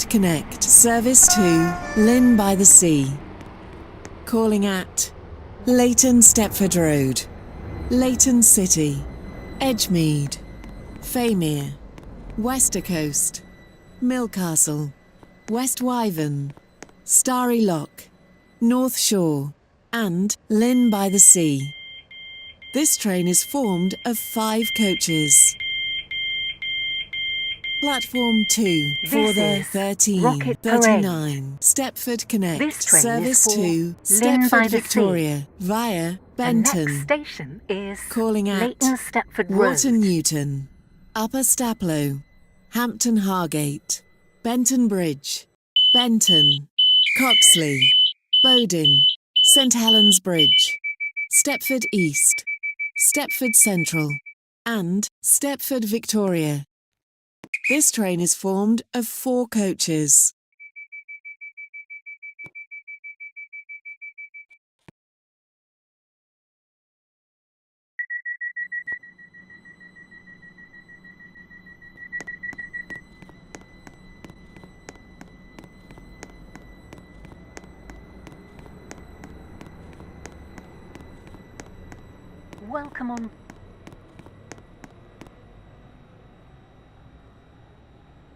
Stepford Connect, service to Lynn by the Sea. Calling at Leighton Stepford Road, Leighton City, Edgemead, Faymere, Westercoast, Millcastle, West Wyvern, Starry Lock, North Shore, and Lynn by the Sea. This train is formed of 5 coaches. Platform 2 for the This is Rocket Parade. 1339 Stepford Connect, This train service is for to Lynn by Stepford the Victoria via The next Benton. station is Calling at Leighton Stepford Road. Walton Newton, Upper Staplow, Hampton Hargate, Benton Bridge, Benton, Coxley, Bowdin, St Helens Bridge, Stepford East, Stepford Central, and Stepford Victoria. This train is formed of 4 coaches. Welcome on